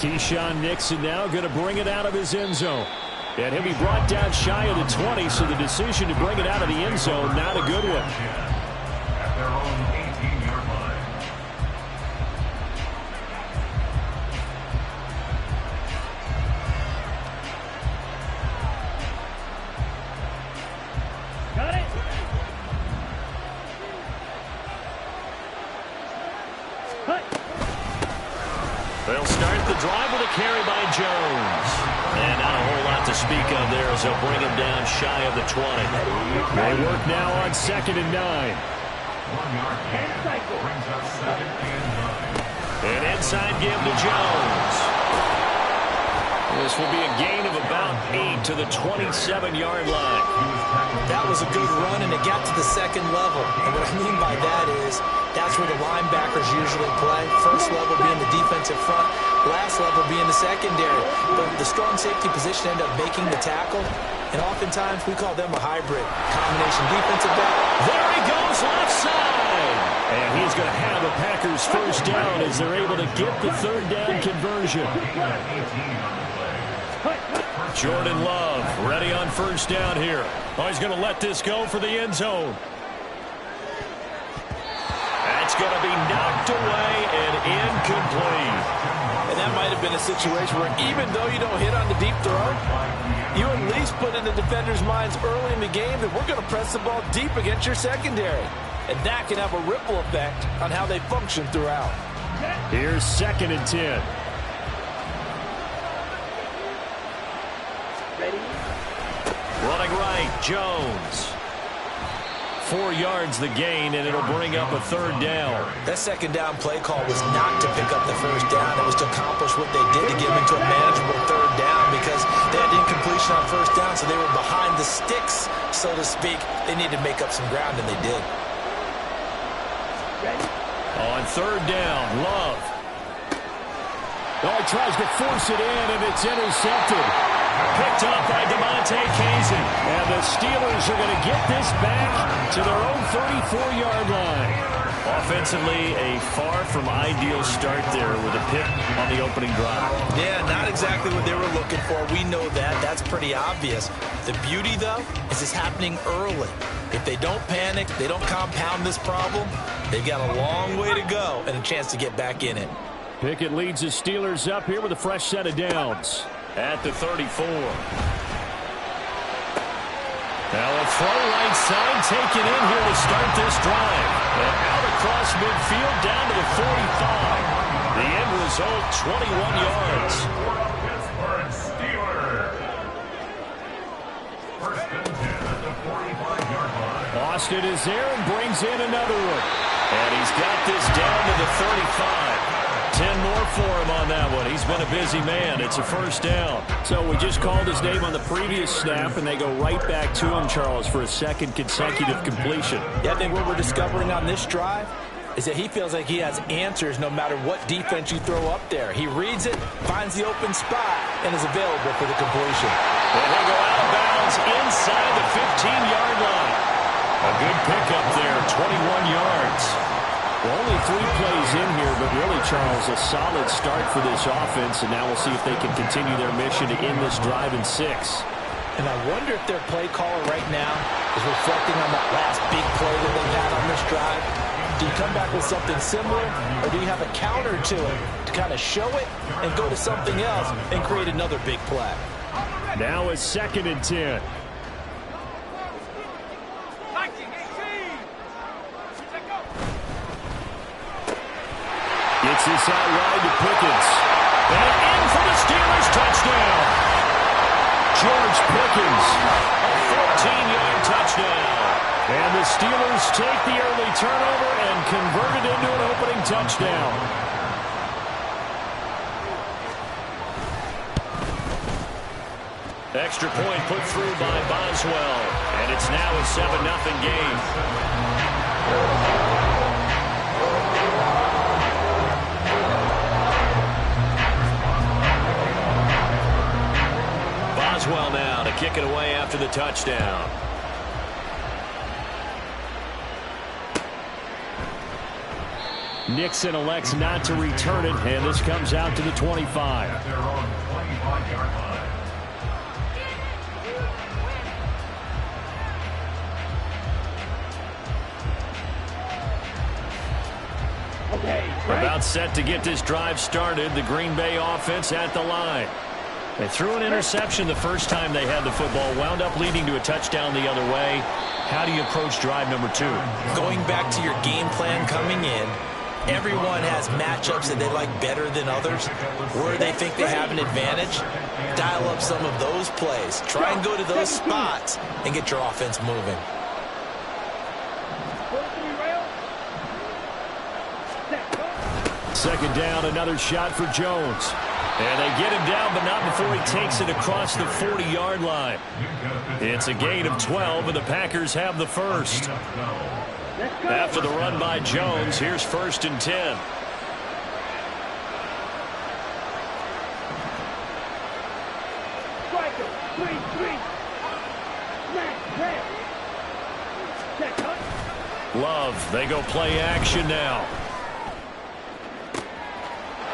Keyshawn Nixon now going to bring it out of his end zone. And he'll be brought down shy of the 20, so the decision to bring it out of the end zone, not a good one. At their own 18-yard line. Got it. They'll start the drive with a carry by Jones. And not a whole lot to speak of there as they'll bring him down shy of the 20. They work now on 2nd and 9. 1 yard gain. Brings up 2nd and 9. An inside give to Jones. This will be a gain of about 8 to the 27-yard line. That was a good run, and it got to the second level. And what I mean by that is that's where the linebackers usually play. First level being the defensive front, last level being the secondary. The strong safety position ended up making the tackle, and oftentimes we call them a hybrid. Combination defensive back. There he goes, left side. And he's going to have the Packers first down as they're able to get the third down conversion. Jordan Love ready on first down here. Oh, he's going to let this go for the end zone. That's going to be knocked away and incomplete. And that might have been a situation where even though you don't hit on the deep throw, you at least put in the defenders' minds early in the game that we're going to press the ball deep against your secondary. And that can have a ripple effect on how they function throughout. Here's 2nd and 10. Running right, Jones. 4 yards the gain, and it'll bring up a third down. That second down play call was not to pick up the first down. It was to accomplish what they did to get them into a manageable third down because they had incompletion on first down, so they were behind the sticks, so to speak. They needed to make up some ground, and they did. On third down, Love. Oh, he tries to force it in, and it's intercepted. Picked up by DeMonte Casey. And the Steelers are going to get this back to their own 34-yard line. Offensively, a far from ideal start there with a pick on the opening drive. Yeah, not exactly what they were looking for. We know that. That's pretty obvious. The beauty, though, is it's happening early. If they don't panic, they don't compound this problem, they've got a long way to go and a chance to get back in it. Pickett leads the Steelers up here with a fresh set of downs at the 34. Now a throw right side taken in here to start this drive. And out across midfield down to the 45. The end result, 21 yards. Pittsburgh Steelers. First and 10 at the 45-yard line. Austin is there and brings in another one. And he's got this down to the 35. 10 more for him on that one. He's been a busy man. It's a first down. So we just called his name on the previous snap, and they go right back to him, Charles, for a second consecutive completion. Yeah, I think what we're discovering on this drive is that he feels like he has answers no matter what defense you throw up there. He reads it, finds the open spot, and is available for the completion. And he'll go out of bounds inside the 15-yard line. A good pickup there, 21 yards. Well, only 3 plays in here, but really, Charles, a solid start for this offense, and now we'll see if they can continue their mission to end this drive in 6. And I wonder if their play caller right now is reflecting on that last big play that they've had on this drive. Do you come back with something similar, or do you have a counter to it to kind of show it and go to something else and create another big play? Now it's 2nd and 10. Gets this out wide to Pickens. And in for the Steelers touchdown. George Pickens, a 14-yard touchdown. And the Steelers take the early turnover and convert it into an opening touchdown. Extra point put through by Boswell. And it's now a 7-0 game. Boswell now to kick it away after the touchdown. Nixon elects not to return it, and this comes out to the 25. At their own 25-yard line. About set to get this drive started, the Green Bay offense at the line. They threw an interception the first time they had the football, wound up leading to a touchdown the other way. How do you approach drive number 2? Going back to your game plan coming in, everyone has matchups that they like better than others. Where they think they have an advantage, dial up some of those plays. Try and go to those spots and get your offense moving. Second down, another shot for Jones. And they get him down, but not before he takes it across the 40-yard line. It's a gain of 12, and the Packers have the first. After the run by Jones, here's 1st and 10. Love, they go play action now.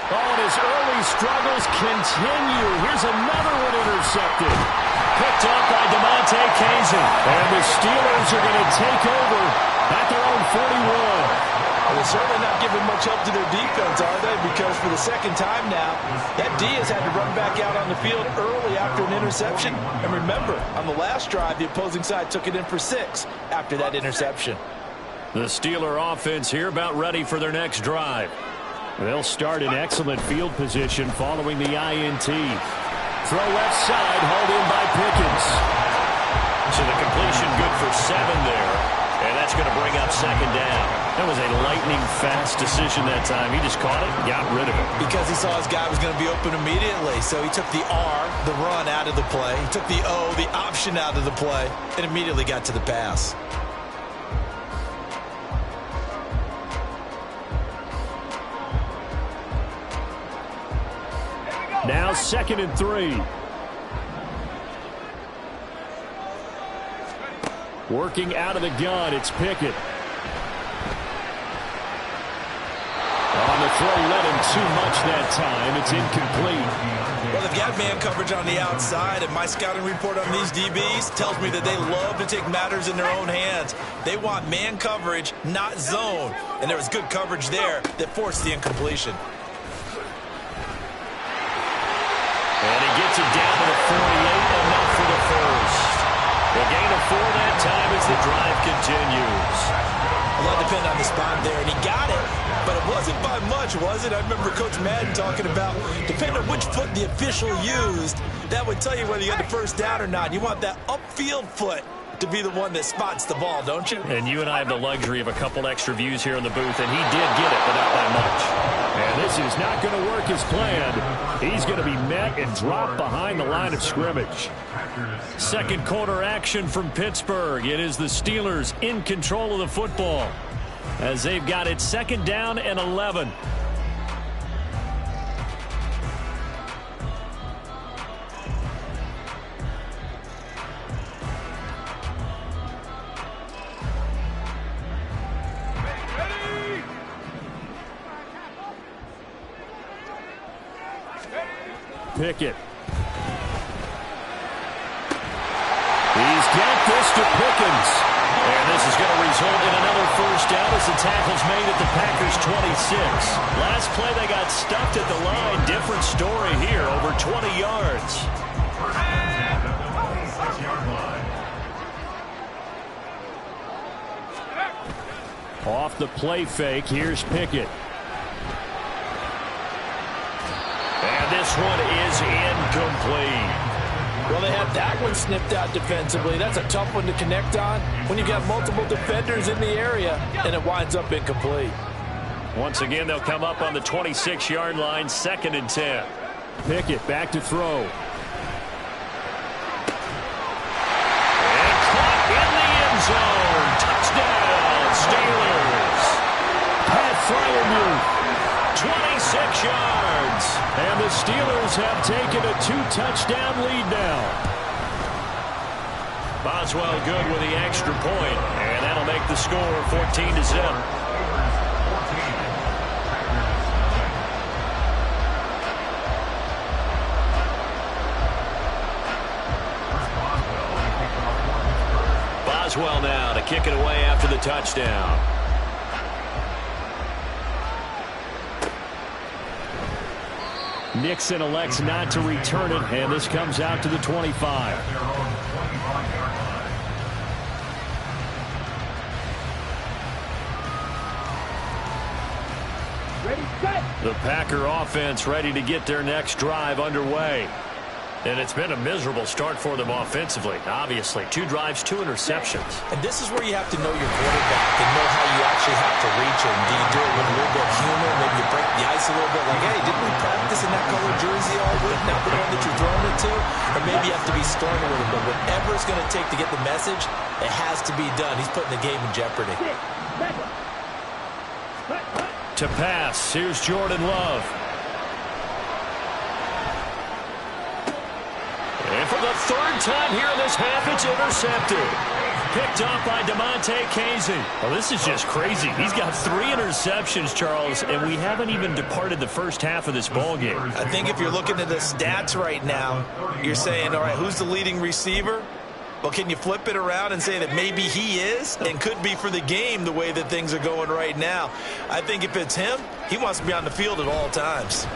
Oh, and his early struggles continue. Here's another one intercepted. Picked up by DeMonte Kazin. And the Steelers are going to take over at their own 41. Well, they're certainly not giving much help to their defense, are they? Because for the second time now, that D has had to run back out on the field early after an interception. And remember, on the last drive, the opposing side took it in for 6 after that interception. The Steeler offense here about ready for their next drive. They'll start in excellent field position following the INT. Throw left side, hauled in by Pickens. So the completion good for 7 there. And that's going to bring up 2nd down. That was a lightning-fast decision that time. He just caught it, got rid of it. Because he saw his guy was going to be open immediately. So he took the R, the run, out of the play. He took the O, the option, out of the play, and immediately got to the pass. Now 2nd and 3. Working out of the gun, it's Pickett. On the throw, led him too much that time. It's incomplete. Well, they've got man coverage on the outside, and my scouting report on these DBs tells me that they love to take matters in their own hands. They want man coverage, not zone. And there was good coverage there that forced the incompletion. And he gets it down to the 48, enough for the first. The gain of 4 that time as the drive continues. A lot depend on the spot there, and he got it, but it wasn't by much, was it? I remember Coach Madden talking about, depending on which foot the official used, that would tell you whether you got the first down or not. You want that upfield foot to be the one that spots the ball, don't you? And you and I have the luxury of a couple extra views here in the booth, and he did get it, but not by much. And this is not going to work as planned. He's going to be met and dropped behind the line of scrimmage. Second quarter action from Pittsburgh. It is the Steelers in control of the football as they've got it 2nd down and 11. Pickett. He's got this to Pickens. And this is going to result in another first down as the tackle's made at the Packers' 26. Last play they got stuffed at the line. Different story here, over 20 yards. Off the play fake, here's Pickett. And this one is incomplete. Well, they had that one snipped out defensively. That's a tough one to connect on when you've got multiple defenders in the area, and it winds up incomplete. Once again, they'll come up on the 26-yard line, 2nd and 10. Pickett back to throw. And caught in the end zone. Touchdown, Steelers. Pat Freiermuth. 26 yards. And the Steelers have taken a 2-touchdown lead now. Boswell good with the extra point, and that'll make the score 14-7. Boswell now to kick it away after the touchdown. Nixon elects not to return it, and this comes out to the 25. The Packer offense ready to get their next drive underway. And it's been a miserable start for them offensively. Obviously, 2 drives, 2 interceptions. And this is where you have to know your quarterback and know how you actually have to reach him. Do you do it with a little bit of humor? Maybe you break the ice a little bit like, hey, didn't we practice in that color jersey all week? Not the one that you're throwing it to? Or maybe you have to be stern a little bit. Whatever it's going to take to get the message, it has to be done. He's putting the game in jeopardy. To pass, here's Jordan Love. And for the 3rd time here in this half, it's intercepted. Picked off by Damontae Kazee. Well, this is just crazy. He's got 3 interceptions, Charles, and we haven't even departed the first half of this ballgame. I think if you're looking at the stats right now, you're saying, all right, who's the leading receiver? Well, can you flip it around and say that maybe he is and could be for the game the way that things are going right now? I think if it's him, he wants to be on the field at all times.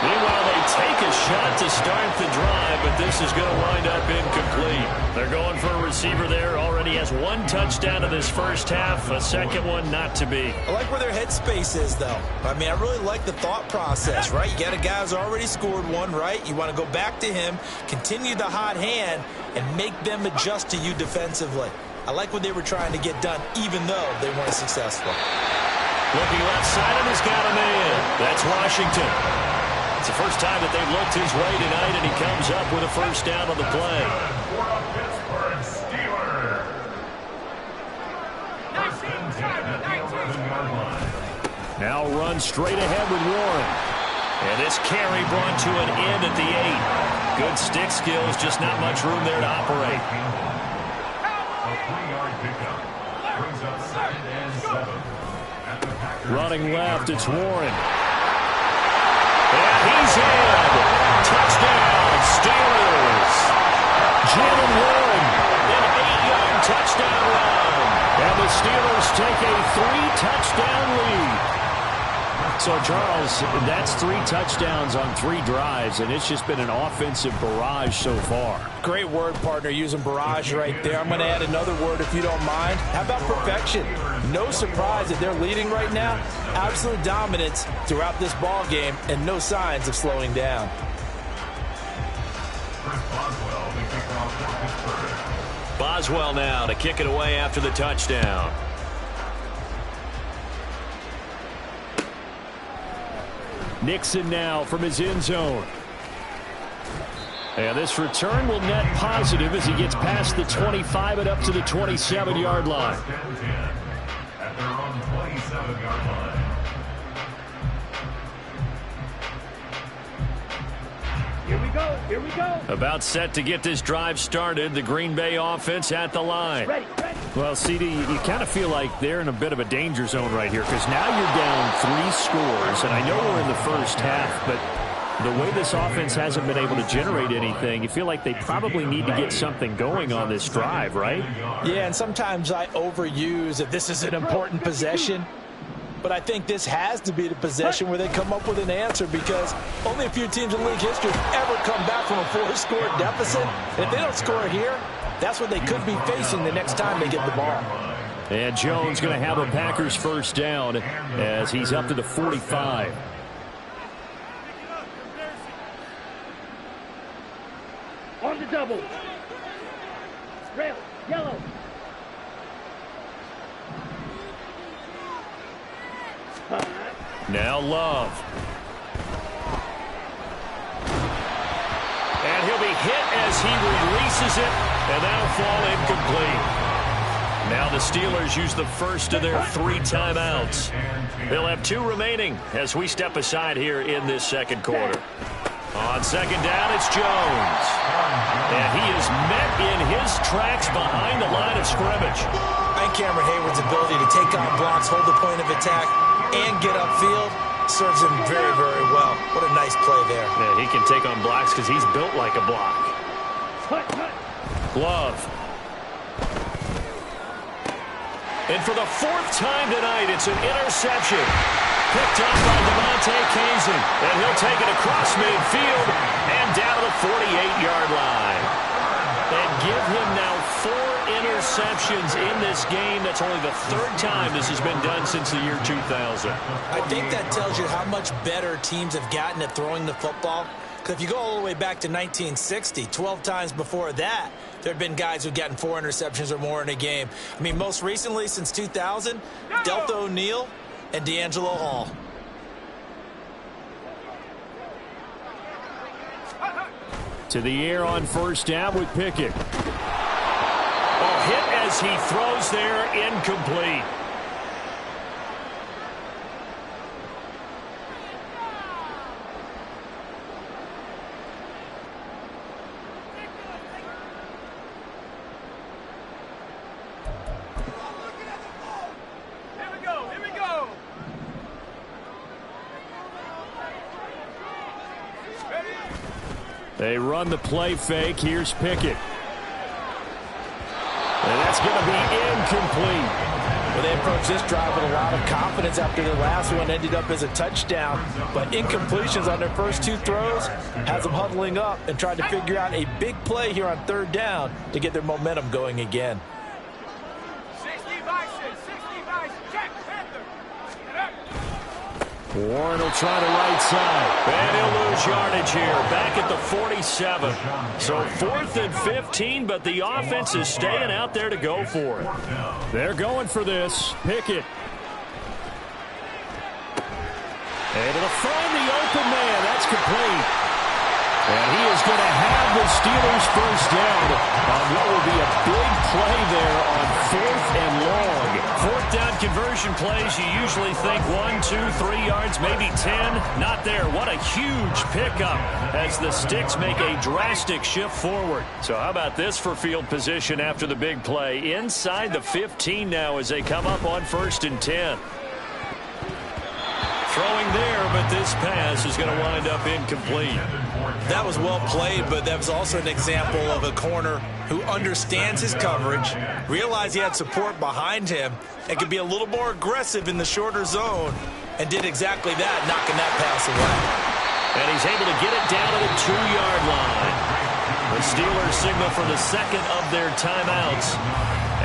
Meanwhile, they take a shot to start the drive, but this is going to wind up incomplete. They're going for a receiver there. Already has 1 touchdown in this first half. A second one not to be. I like where their headspace is, though. I mean, I really like the thought process, right? You got a guy who's already scored 1, right? You want to go back to him, continue the hot hand, and make them adjust to you defensively. I like what they were trying to get done, even though they weren't successful. Looking left side, and he's got a man. That's Washington. It's the first time that they've looked his way tonight, and he comes up with a first down on the play. Now run straight ahead with Warren. And this carry brought to an end at the 8. Good stick skills, just not much room there to operate. Running left, it's Warren. And he's in. Touchdown, Steelers. Jalen Warren, an 8-yard touchdown run. And the Steelers take a 3-touchdown lead. So, Charles, that's 3 touchdowns on 3 drives, and it's just been an offensive barrage so far. Great word, partner, using barrage right there. I'm going to add another word if you don't mind. How about perfection? No surprise that they're leading right now. Absolute dominance throughout this ball game, and no signs of slowing down. Boswell now to kick it away after the touchdown. Nixon now from his end zone. And this return will net positive as he gets past the 25 and up to the 27-yard line. At their own 27-yard line. Here we go. Here we go. About set to get this drive started. The Green Bay offense at the line. Ready. Well, CD, you kind of feel like they're in a bit of a danger zone right here because now you're down 3 scores, and I know we're in the first half, but the way this offense hasn't been able to generate anything, you feel like they probably need to get something going on this drive, right? Yeah, and sometimes I overuse if this is an important possession. But I think this has to be the possession where they come up with an answer because only a few teams in league history have ever come back from a 4-score deficit. And if they don't score here, that's what they could be facing the next time they get the ball. And Jones going to have a Packers first down as he's up to the 45. On the double. Rail. Yellow. Now Love. And he'll be hit as he releases it, and that'll fall incomplete. Now the Steelers use the first of their 3 timeouts. They'll have 2 remaining as we step aside here in this second quarter. On second down, it's Jones. And he is met in his tracks behind the line of scrimmage. And Cameron Hayward's ability to take on blocks, hold the point of attack, and get upfield serves him very, very well. What a nice play there. Yeah, he can take on blocks because he's built like a block. Hut, hut. Love. And for the fourth time tonight, it's an interception. Picked up by Damontae Kazin. And he'll take it across midfield and down to the 48-yard line. And give him now 4 interceptions in this game. That's only the third time this has been done since the year 2000. I think that tells you how much better teams have gotten at throwing the football. Because if you go all the way back to 1960, 12 times before that, there have been guys who've gotten 4 interceptions or more in a game. I mean, most recently, since 2000, Delta O'Neal and D'Angelo Hall. To the air on first down with Pickett. Oh, hit as he throws there, incomplete. They run the play fake. Here's Pickett. And that's going to be incomplete. Well, they approached this drive with a lot of confidence after their last one ended up as a touchdown. But incompletions on their first 2 throws has them huddling up and trying to figure out a big play here on third down to get their momentum going again. 60 vices, check, Panther. Warren will try the right side. And he'll lose yardage here. Back at the 47. So 4th and 15, but the offense is staying out there to go for it. They're going for this. Pickett. And it'll find the open man. That's complete. And he is going to have the Steelers first down on what will be a big play there on 4th and long. 4th down conversion plays, you usually think 1, 2, 3 yards, maybe 10. Not there. What a huge pickup as the Sticks make a drastic shift forward. So how about this for field position after the big play? Inside the 15 now as they come up on 1st and 10. Throwing there, but this pass is going to wind up incomplete. That was well played, but that was also an example of a corner who understands his coverage, realized he had support behind him, and could be a little more aggressive in the shorter zone, and did exactly that, knocking that pass away. And he's able to get it down to the 2-yard line. The Steelers signal for the second of their timeouts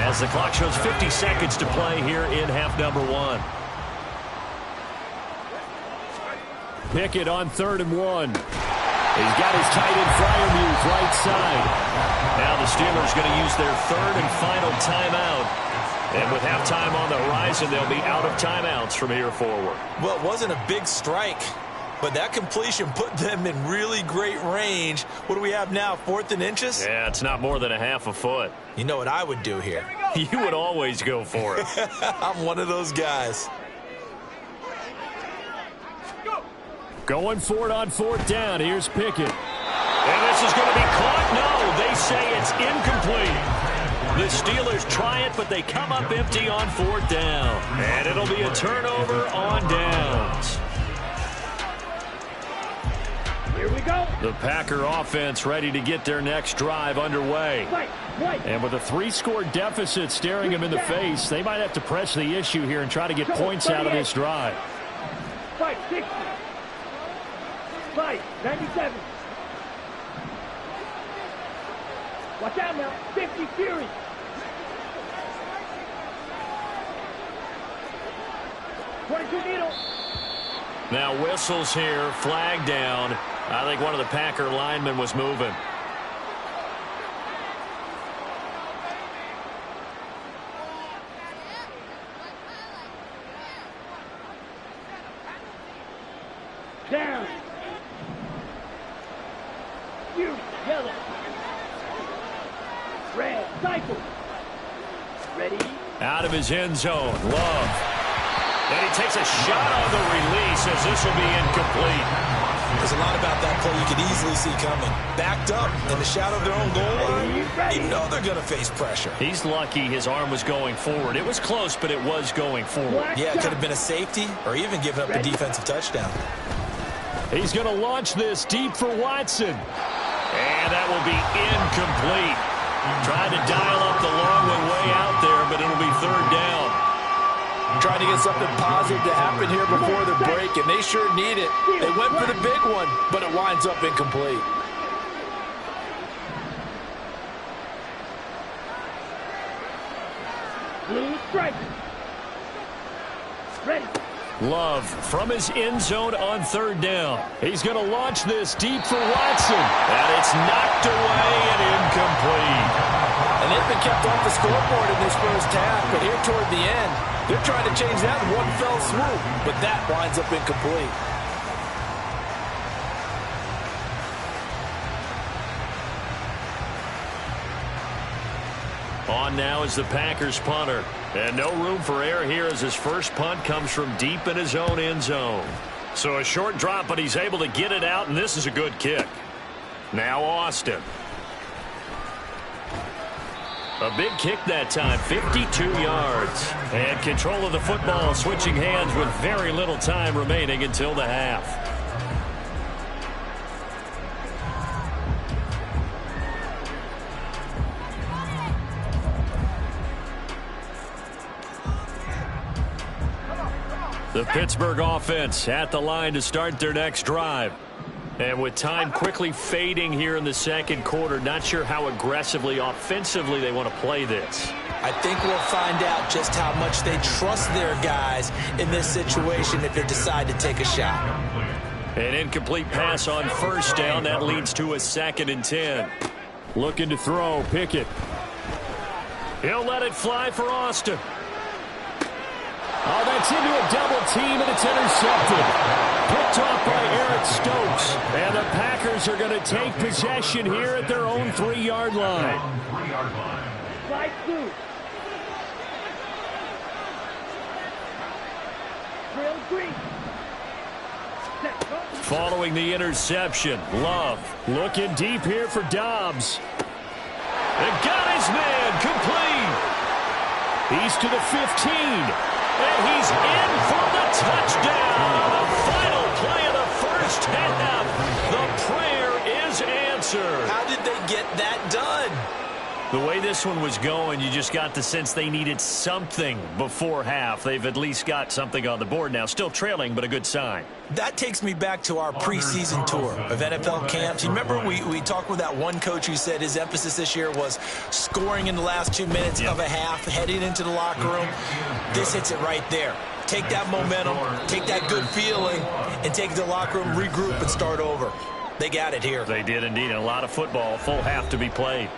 as the clock shows 50 seconds to play here in half number 1. Pickett on 3rd and 1. He's got his tight end Freiermuth right side. Now the Steelers going to use their 3rd and final timeout. And with halftime on the horizon, they'll be out of timeouts from here forward. Well, it wasn't a big strike, but that completion put them in really great range. What do we have now, 4th and inches? Yeah, it's not more than a half a foot. You know what I would do here? You would always go for it. I'm one of those guys. Going for it on 4th down. Here's Pickett. And this is going to be caught. No, they say it's incomplete. The Steelers try it, but they come up empty on 4th down. And it'll be a turnover on downs. Here we go. The Packer offense ready to get their next drive underway. And with a 3-score deficit staring them in the face, they might have to press the issue here and try to get points out of this drive. 560. 97. Watch out now. 50 Fury. Needle. Now whistles here, flag down. I think one of the Packer linemen was moving. Down. You yellow. Red. Cycle. Ready. Out of his end zone. Love. And he takes a shot on the release as this will be incomplete. There's a lot about that play you could easily see coming. Backed up in the shadow of their own goal line. You know they're going to face pressure. He's lucky his arm was going forward. It was close, but it was going forward. Yeah, it could have been a safety or even given up a defensive touchdown. He's going to launch this deep for Watson. And that will be incomplete. Tried to dial up the long way out there, but it'll be third down. Trying to get something positive to happen here before the break, and they sure need it. They went for the big one, but it winds up incomplete. Blue strike. Ready. Love from his end zone on third down. He's going to launch this deep for Watson. And it's knocked away and incomplete. And they've been kept off the scoreboard in this first half, but here toward the end, they're trying to change that in one fell swoop, but that winds up incomplete. On now is the Packers punter. And no room for error here as his first punt comes from deep in his own end zone. So a short drop, but he's able to get it out, and this is a good kick. Now Austin. A big kick that time, 52 yards. And control of the football switching hands with very little time remaining until the half. The Pittsburgh offense at the line to start their next drive. And with time quickly fading here in the second quarter, not sure how aggressively, offensively they want to play this. I think we'll find out just how much they trust their guys in this situation if they decide to take a shot. An incomplete pass on first down. That leads to a 2nd and 10. Looking to throw, Pickett. He'll let it fly for Austin. Oh, that's into a double team, and it's intercepted. Picked off by Eric Stokes. And the Packers are going to take possession here at their own 3-yard line. Slide through. Drill green. Set. Following the interception, Love looking deep here for Dobbs. And got his man complete. He's to the 15. And he's in for the touchdown. The final play of the first half. The prayer is answered. How did they get that done? The way this one was going, you just got the sense they needed something before half. They've at least got something on the board now. Still trailing, but a good sign. That takes me back to our preseason tour of NFL camps. You remember we talked with that one coach who said his emphasis this year was scoring in the last 2 minutes of a half, heading into the locker room. This hits it right there. Take that momentum, take that good feeling, and take it to the locker room, regroup, and start over. They got it here. They did indeed. And a lot of football, full half to be played.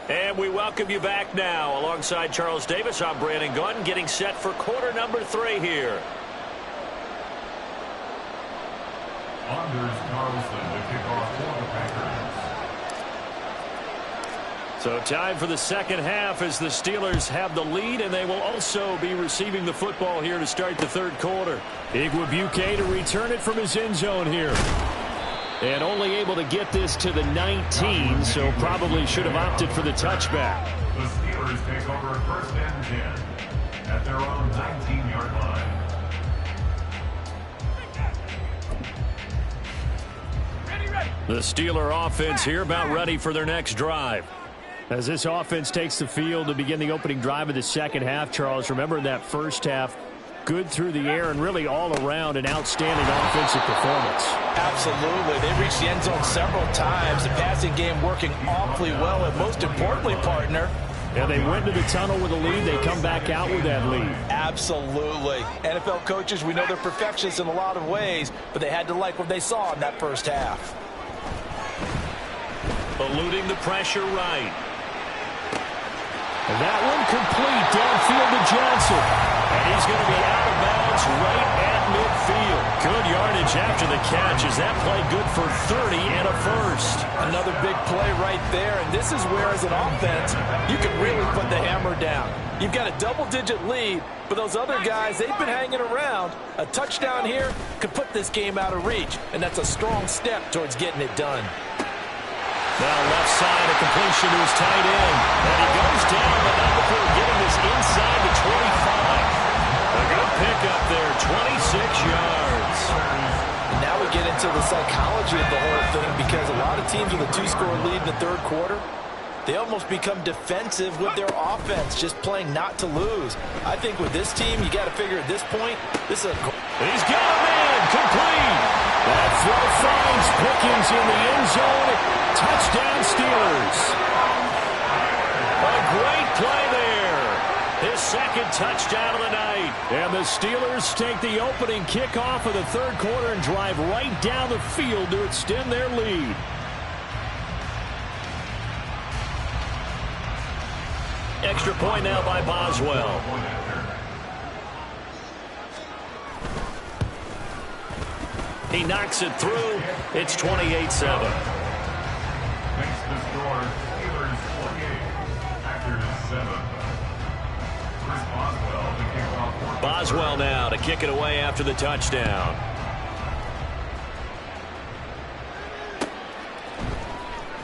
And we welcome you back now. Alongside Charles Davis, I'm Brandon Gunn, getting set for quarter number 3 here. Anders Carlson to kick off for the Packers. So time for the second half as the Steelers have the lead, and they will also be receiving the football here to start the third quarter. Igwebuike to return it from his end zone here. And only able to get this to the 19, so probably should have opted for the touchback. The Steelers take over 1st and 10 at their own 19-yard line. The Steeler offense here about ready for their next drive. As this offense takes the field to begin the opening drive of the second half, Charles, remember in that first half, good through the air and really all around an outstanding offensive performance. Absolutely. They reached the end zone several times. The passing game working awfully well, and most importantly, partner, Yeah, they went to the tunnel with a lead. They come back out with that lead. absolutely. NFL coaches, we know they're perfectionists in a lot of ways, but they had to like what they saw in that first half. Eluding the pressure right. And that one complete downfield to Johnson. And he's going to be out of bounds right at midfield. Good yardage after the catch. Is that play good for 30 and a first? Another big play right there, and this is where, as an offense, you can really put the hammer down. You've got a double-digit lead, but those other guys, they've been hanging around. A touchdown here could put this game out of reach, and that's a strong step towards getting it done. Now left side, a completion to his tight end. And he goes down, but not before getting this inside the 25. A good pickup there, 26 yards. And now we get into the psychology of the whole thing, because a lot of teams with a 2-score lead in the third quarter, they almost become defensive with their offense, just playing not to lose. I think with this team, you got to figure at this point, this is a... He's got a man, complete. That throw finds Pickens in the end zone. Touchdown Steelers. A great play there. His second touchdown of the night. And the Steelers take the opening kickoff of the third quarter and drive right down the field to extend their lead. Extra point now by Boswell. He knocks it through. It's 28-7. Makes the score Steelers 48, Packers 7. Chris Boswell to kick off. Boswell now to kick it away after the touchdown.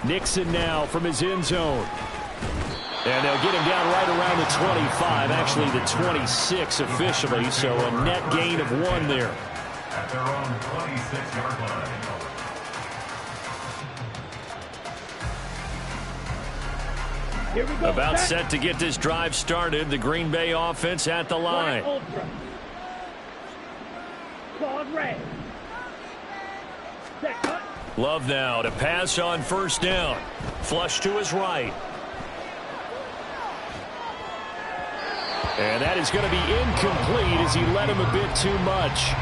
Nixon now from his end zone. And they'll get him down right around the 25, actually the 26 officially, so a net gain of 1 there. At their own 26-yard line. Here we go. About set to get this drive started, the Green Bay offense at the line. Claude Ray. Set cut. Love now to pass on first down. Flush to his right. And that is going to be incomplete as he led him a bit too much.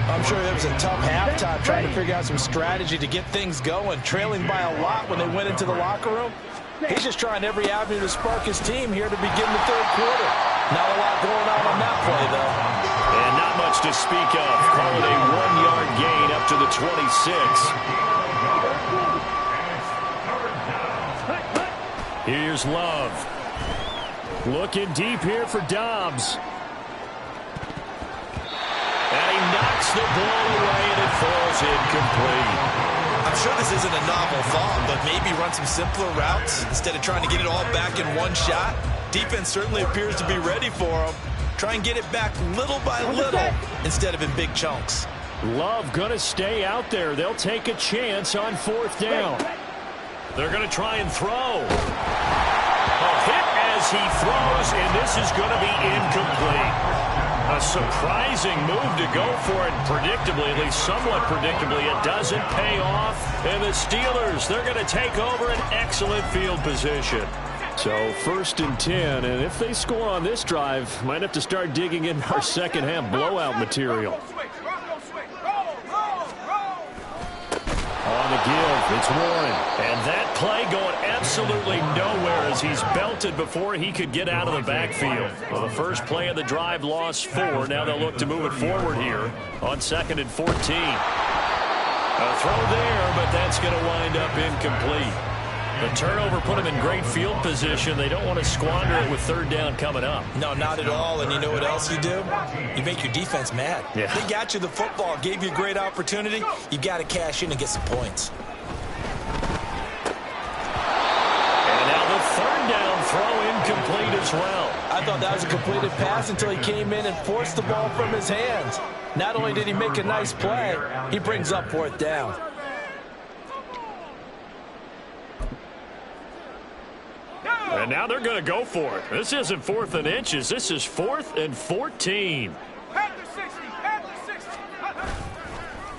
I'm sure there was a tough halftime trying to figure out some strategy to get things going, trailing by a lot when they went into the locker room. He's just trying every avenue to spark his team here to begin the third quarter. Not a lot going on that play, though. And not much to speak of. Call it a 1-yard gain up to the 26. Here's Love. Looking deep here for Dobbs. And he knocks the ball away, and it falls incomplete. I'm sure this isn't a novel thought, but maybe run some simpler routes instead of trying to get it all back in one shot. Defense certainly appears to be ready for him. Try and get it back little by little instead of in big chunks. Love going to stay out there. They'll take a chance on fourth down. They're going to try and throw. A hit as he throws, and this is going to be incomplete. A surprising move to go for it, predictably, at least somewhat predictably. It doesn't pay off, and the Steelers, they're going to take over an excellent field position. So 1st and 10, and if they score on this drive, might have to start digging in our second half blowout material. On the give, it's Warren. And that play going absolutely nowhere as he's belted before he could get out of the backfield. Well, the first play of the drive lost 4. Now they'll look to move it forward here on 2nd and 14. A throw there, but that's going to wind up incomplete. The turnover put them in great field position. They don't want to squander it with 3rd down coming up. No, not at all. And you know what else you do? You make your defense mad. Yeah. They got you the football, gave you a great opportunity. You got to cash in and get some points. And now the 3rd down throw incomplete as well. I thought that was a completed pass until he came in and forced the ball from his hands. Not only did he make a nice play, he brings up 4th down. And now they're going to go for it. This isn't 4th and inches. This is 4th and 14.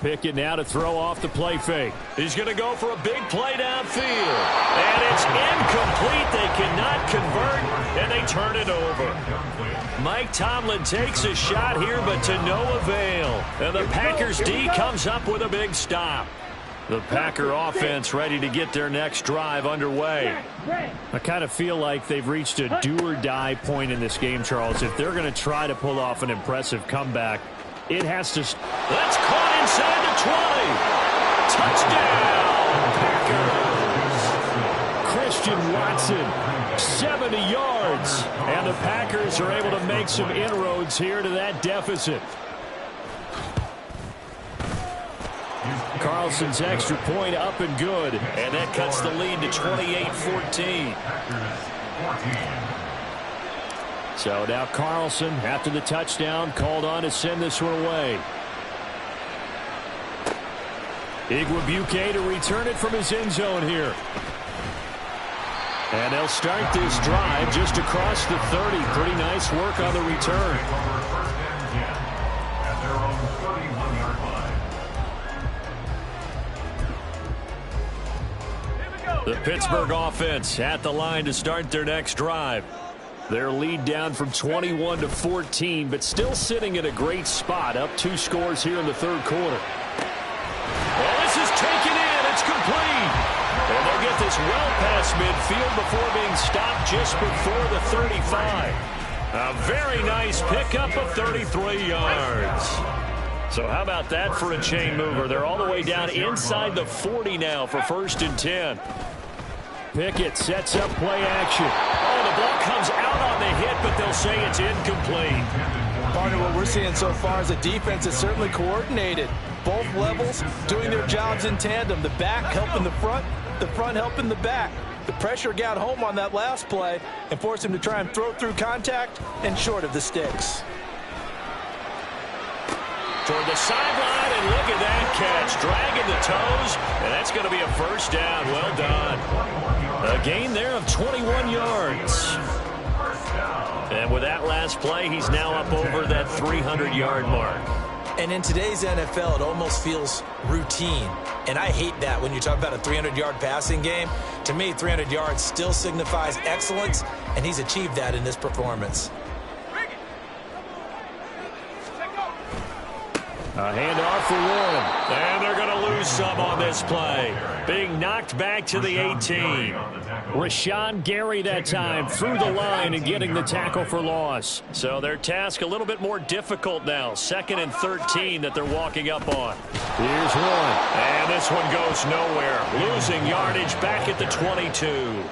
Pickett now to throw off the play fake. He's going to go for a big play downfield. And it's incomplete. They cannot convert, and they turn it over. Mike Tomlin takes a shot here, but to no avail. And the Packers D comes up with a big stop. The Packer offense ready to get their next drive underway. I kind of feel like they've reached a do-or-die point in this game, Charles. If they're going to try to pull off an impressive comeback, it has to... That's caught inside the 20. Touchdown, Packers. Christian Watson, 70 yards. And the Packers are able to make some inroads here to that deficit. Carlson's extra point up and good. And that cuts the lead to 28-14. So now Carlson, after the touchdown, called on to send this one away. Igwebuike to return it from his end zone here. And they'll start this drive just across the 30. Pretty nice work on the return. The Pittsburgh offense at the line to start their next drive. Their lead down from 21-14, but still sitting at a great spot, up 2 scores here in the third quarter. Well, this is taken in. It's complete. And they'll get this well past midfield before being stopped just before the 35. A very nice pickup of 33 yards. So how about that for a chain mover? They're all the way down inside the 40 now for 1st and 10. Pickett sets up play action. Oh, the ball comes out on the hit, but they'll say it's incomplete. Partner, what we're seeing so far is the defense is certainly coordinated. Both levels doing their jobs in tandem. The back helping the front helping the back. The pressure got home on that last play and forced him to try and throw through contact and short of the sticks. Toward the sideline, and look at that catch. Dragging the toes, and that's going to be a first down. Well done. A gain there of 21 yards. And with that last play, he's now up over that 300-yard mark. And in today's NFL, it almost feels routine. And I hate that when you talk about a 300-yard passing game. To me, 300 yards still signifies excellence, and he's achieved that in this performance. A handoff for Warren. And they're going to lose some on this play. Being knocked back to the 18. Rashawn Gary that time through the line and getting the tackle for loss. So their task a little bit more difficult now. 2nd and 13 that they're walking up on. Here's one. And this one goes nowhere. Losing yardage back at the 22.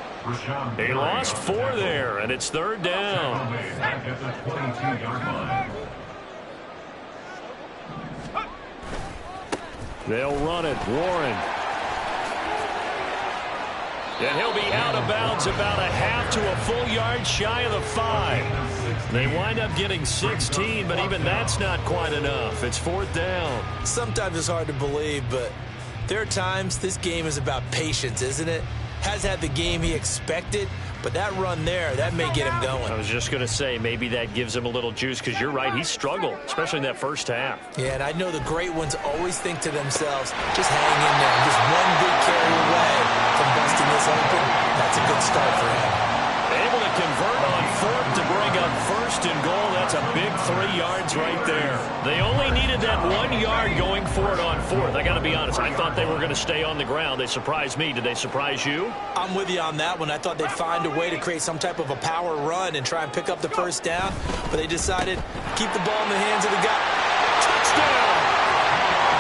He lost 4 there, and it's 3rd down. Back at the 22-yard line. They'll run it. Warren. And he'll be out of bounds about a half to a full yard shy of the 5. They wind up getting 16, but even that's not quite enough. It's 4th down. Sometimes it's hard to believe, but there are times this game is about patience, isn't it? Has had the game he expected, but that run there, that may get him going. I was just going to say, maybe that gives him a little juice, because you're right, he struggled, especially in that first half. Yeah, and I know the great ones always think to themselves, just hang in there. Just one big carry away from busting this open. That's a good start for him. Able to convert on 4th to bring up 1st and goal. That's a big 3 yards right there. They only needed that 1 yard going for it on 4th. I got to be honest, I thought they were going to stay on the ground. They surprised me. Did they surprise you? I'm with you on that one. I thought they'd find a way to create some type of a power run and try and pick up the 1st down, but they decided keep the ball in the hands of the guy. Touchdown!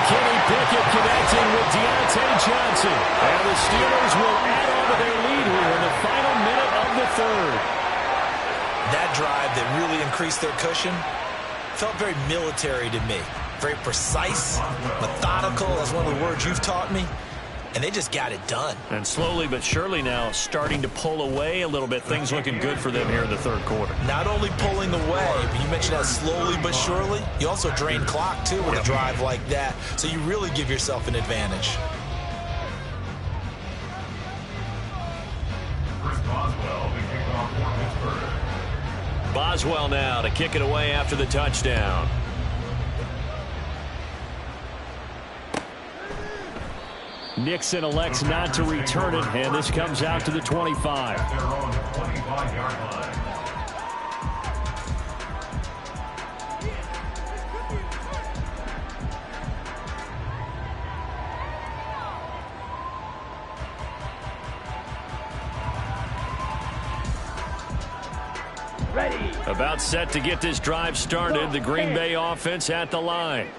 Kenny Pickett connecting with Deontay Johnson. And the Steelers will add on to their lead here in the final minute of the 3rd. That drive that really increased their cushion felt very military to me. Very precise, methodical. That's one of the words you've taught me. And they just got it done. And slowly but surely now starting to pull away a little bit. Things looking good for them here in the 3rd quarter. Not only pulling away, but you mentioned that slowly but surely. You also drain clock, too, with a drive like that. So you really give yourself an advantage. Chris Boswell, the kickoff for Pittsburgh. Boswell now to kick it away after the touchdown. Nixon elects not to return it, and this comes out to the 25. Their own 25-yard line. Ready. About set to get this drive started. The Green Bay offense at the line.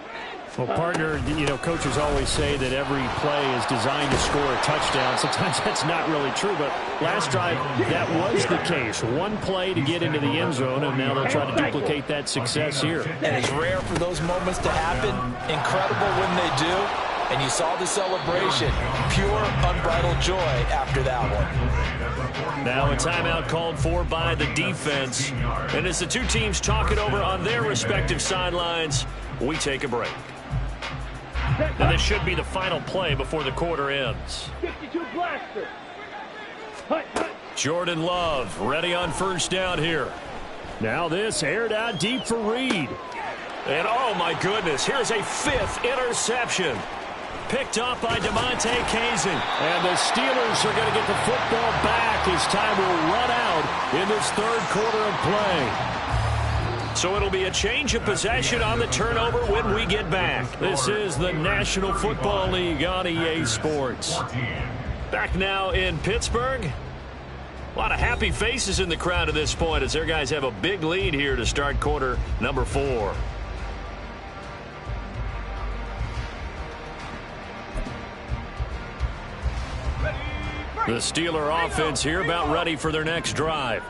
Well, partner, you know, coaches always say that every play is designed to score a touchdown. Sometimes that's not really true, but last drive, that was the case. One play to get into the end zone, and now they'll try to duplicate that success here. And it's rare for those moments to happen. Incredible when they do. And you saw the celebration. Pure, unbridled joy after that one. Now a timeout called for by the defense. And as the two teams talk it over on their respective sidelines, we take a break. And this should be the final play before the quarter ends. 52 blaster. Jordan Love ready on first down here. Now this aired out deep for Reed. And oh my goodness, here's a fifth interception. Picked up by DeMonte Kazin. And the Steelers are going to get the football back as time will run out in this third quarter of play. So it'll be a change of possession on the turnover when we get back. This is the National Football League on EA Sports. Back now in Pittsburgh. A lot of happy faces in the crowd at this point as their guys have a big lead here to start quarter number 4. The Steeler offense here about ready for their next drive.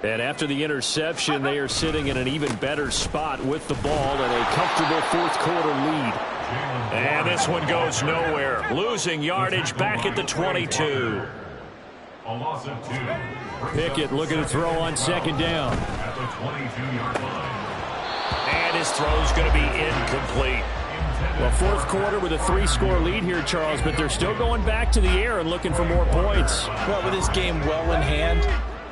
And after the interception, they are sitting in an even better spot with the ball and a comfortable fourth quarter lead. And this one goes nowhere. Losing yardage back at the 22. A loss of 2. Pickett looking to throw on second down. At the 22-yard line. And his throw's going to be incomplete. Well, fourth quarter with a 3-score lead here, Charles, but they're still going back to the air and looking for more points. Well, with this game well in hand,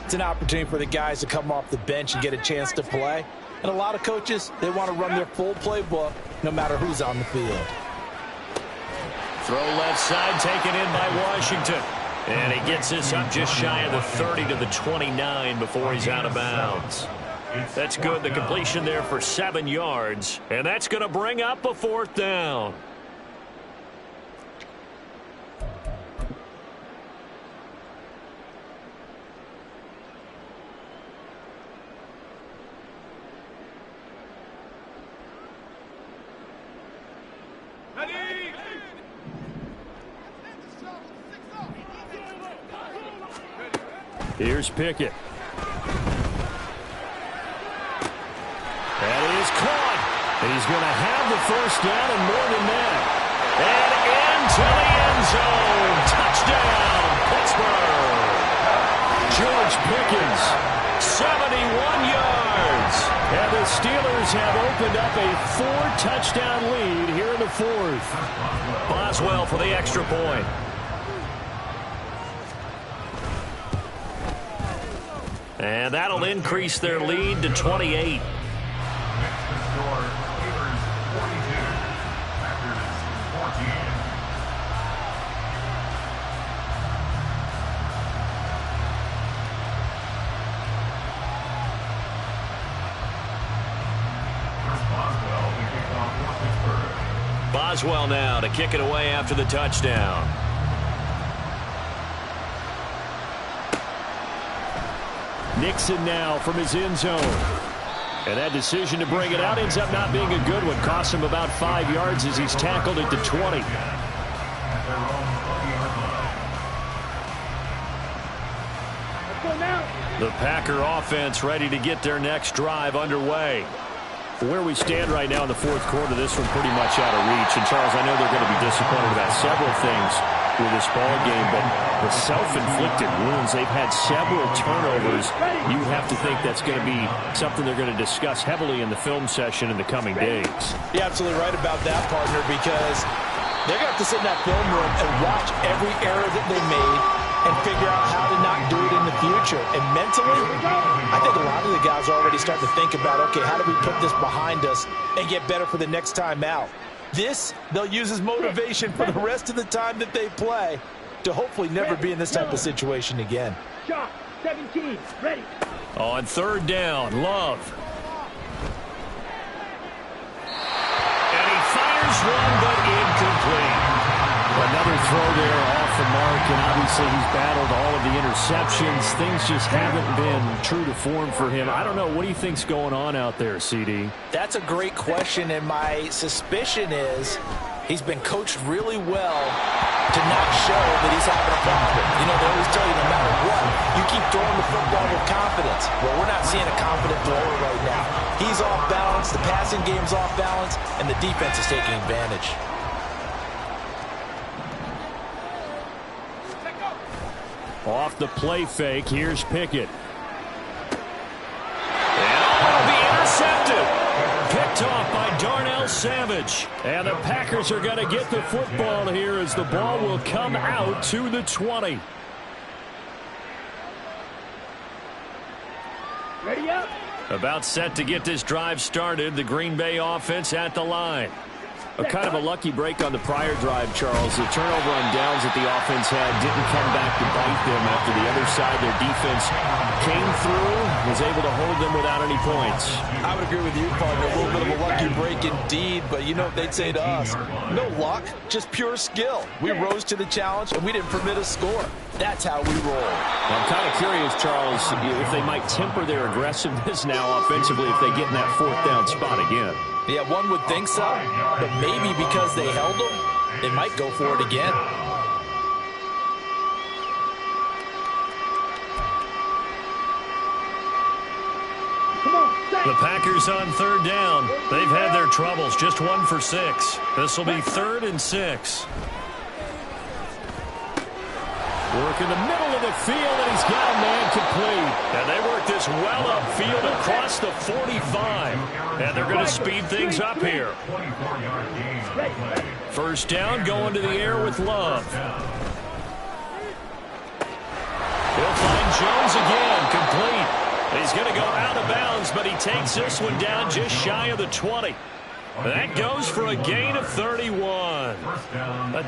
it's an opportunity for the guys to come off the bench and get a chance to play. And a lot of coaches, they want to run their full playbook no matter who's on the field. Throw left side taken in by Washington. And he gets this up just shy of the 30 to the 29 before he's out of bounds. That's good. The completion there for 7 yards. And that's going to bring up a fourth down. Here's Pickett. That is caught. And he's going to have the first down and more than that. And into the end zone. Touchdown, Pittsburgh. George Pickens, 71 yards. And the Steelers have opened up a 4-touchdown lead here in the fourth. Boswell for the extra point. And that'll increase their lead to 28. Boswell now to kick it away after the touchdown. Nixon now from his end zone. And that decision to bring it out ends up not being a good one. Costs him about 5 yards as he's tackled at the 20. The Packer offense ready to get their next drive underway. Where we stand right now in the fourth quarter, this one pretty much out of reach. And, Charles, I know they're going to be disappointed about several things with this ball game, but the self-inflicted wounds, they've had several turnovers. You have to think that's going to be something they're going to discuss heavily in the film session in the coming days. You're absolutely right about that, partner, because they're going to have to sit in that film room and watch every error that they made and figure out how to not do it in the future. And mentally, I think a lot of the guys are already starting to think about, okay, how do we put this behind us and get better for the next time out? This, they'll use as motivation for the rest of the time that they play to hopefully never be in this type of situation again. Shot, 17, ready. On third down, Love. And he fires one, but incomplete. Another throw there off the mark, and obviously he's battled all of the interceptions. Things just haven't been true to form for him. I don't know. What do you think's going on out there, CD? That's a great question, and my suspicion is he's been coached really well to not show that he's having a problem. You know, they always tell you no matter what, you keep throwing the football with confidence. Well, we're not seeing a confident thrower right now. He's off balance, the passing game's off balance, and the defense is taking advantage. Off the play fake, here's Pickett. And it'll be intercepted. Picked off by Darnell Savage. And the Packers are going to get the football here as the ball will come out to the 20. Ready up. About set to get this drive started. The Green Bay offense at the line. A kind of a lucky break on the prior drive, Charles. The turnover on downs that the offense had didn't come back to bite them after the other side. Their defense came through, was able to hold them without any points. I would agree with you, partner. A little bit of a lucky break indeed, but you know what they'd say to us? No luck, just pure skill. We rose to the challenge, and we didn't permit a score. That's how we roll. I'm kind of curious, Charles, if they might temper their aggressiveness now offensively if they get in that fourth down spot again. Yeah, one would think so, but maybe because they held them, they might go for it again. The Packers on third down. They've had their troubles, just 1 for 6. This will be 3rd and 6. Work in the middle of the field, and he's got a man complete. And they work this well upfield across the 45. And they're going to speed things up here. First down, going to the air with Love. He'll find Jones again, complete. He's going to go out of bounds, but he takes this one down just shy of the 20. That goes for a gain of 31.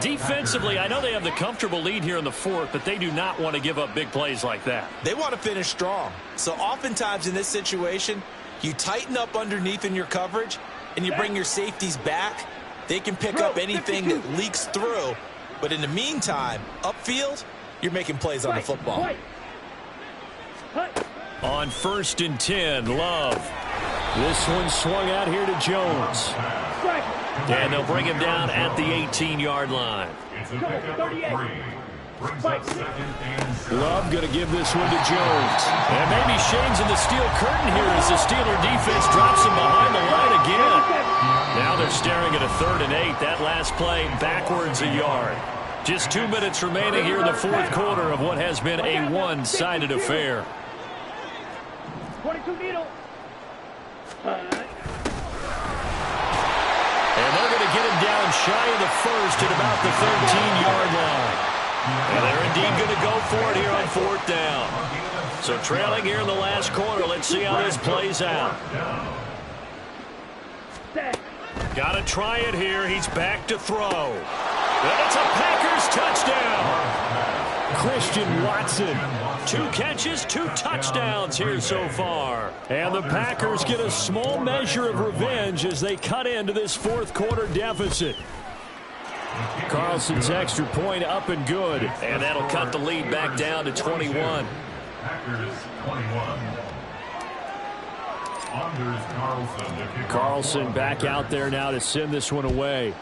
Defensively, I know they have the comfortable lead here in the fourth, but they do not want to give up big plays like that. They want to finish strong. So oftentimes in this situation, you tighten up underneath in your coverage, and you bring your safeties back. They can pick up anything that leaks through. But in the meantime, upfield, you're making plays on the football. On 1st and 10, Love. This one swung out here to Jones. And they'll bring him down at the 18-yard line. Love going to give this one to Jones. And maybe Shane's in the steel curtain here as the Steeler defense drops him behind the line again. Now they're staring at a 3rd and 8. That last play backwards a yard. Just 2 minutes remaining here in the fourth quarter of what has been a one-sided affair. 22 needle. And they're going to get him down shy of the first at about the 13-yard line. And they're indeed going to go for it here on 4th down. So trailing here in the last quarter. Let's see how this plays out. Got to try it here. He's back to throw. And it's a Packers touchdown. Christian Watson. 2 catches, 2 touchdowns here so far. And the Packers get a small measure of revenge as they cut into this fourth quarter deficit. Carlson's extra point up and good. And that'll cut the lead back down to 21. Packers 21. Anders Carlson. Carlson back out there now to send this one away.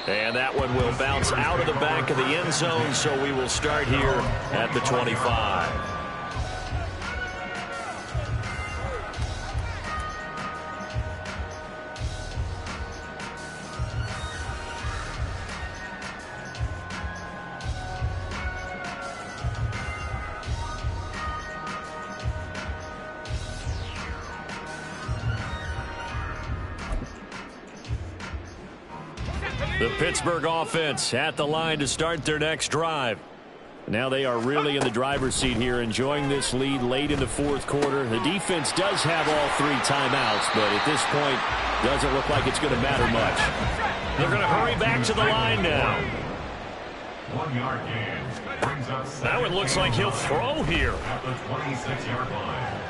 And that one will bounce out of the back of the end zone, so we will start here at the 25. The Pittsburgh offense at the line to start their next drive. Now they are really in the driver's seat here, enjoying this lead late in the fourth quarter. The defense does have all 3 timeouts, but at this point, doesn't look like it's going to matter much. They're going to hurry back to the line now. 1 yard gain. Brings up Now it looks like he'll throw here. at the 26-yard line.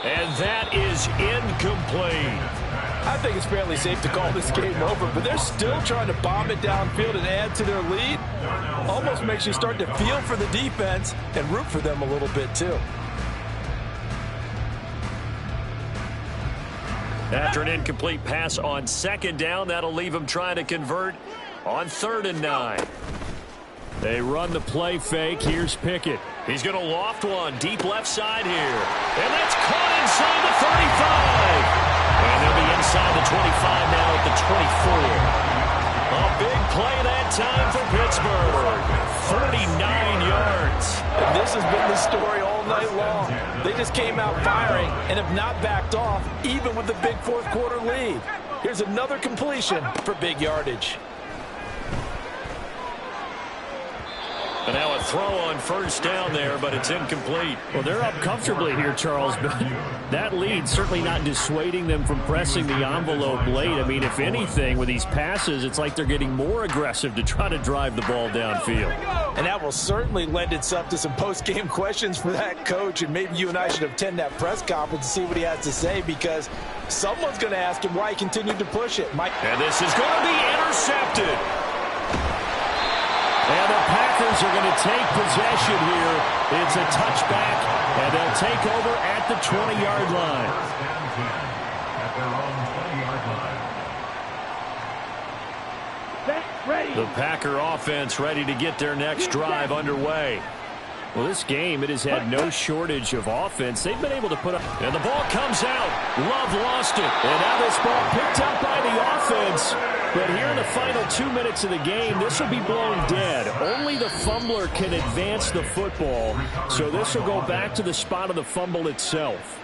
And that is incomplete. I think it's fairly safe to call this game over, but they're still trying to bomb it downfield and add to their lead. Almost makes you start to feel for the defense and root for them a little bit, too. After an incomplete pass on 2nd down, that'll leave them trying to convert on 3rd and 9. They run the play fake. Here's Pickett. He's going to loft one deep left side here. And that's caught inside the 35. And they'll be inside the 25 now at the 24. A big play that time for Pittsburgh, 39 yards. And this has been the story all night long. They just came out firing and have not backed off, even with the big fourth quarter lead. Here's another completion for big yardage. And now a throw on first down there, but it's incomplete. Well, they're up comfortably here, Charles, but that lead certainly not dissuading them from pressing the envelope late. I mean, if anything, with these passes, it's like they're getting more aggressive to try to drive the ball downfield. And that will certainly lend itself to some post-game questions for that coach, and maybe you and I should attend that press conference and see what he has to say, because someone's going to ask him why he continued to push it. And this is going to be intercepted. And the Packers are going to take possession here. It's a touchback, and they'll take over at the 20-yard line. At their own 20-yard line. Set, ready. The Packer offense ready to get their next drive underway. Well, this game, it has had no shortage of offense. They've been able to put up. And the ball comes out. Love lost it. And now this ball picked up by the offense. But here in the final 2 minutes of the game, this will be blown dead. Only the fumbler can advance the football. So this will go back to the spot of the fumble itself.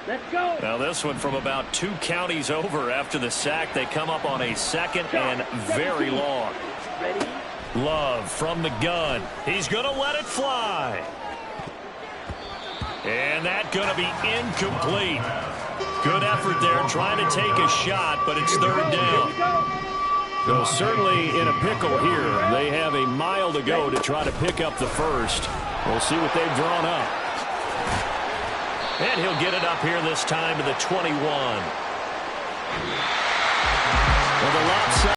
Let's go. Now this one from about 2 counties over after the sack. They come up on a second and very long. Ready. Love from the gun. He's going to let it fly. And that's going to be incomplete. Good effort there trying to take a shot, but it's third down. So certainly in a pickle here. They have a mile to go to try to pick up the first. We'll see what they've drawn up. And he'll get it up here this time to the 21. Well, the lopsided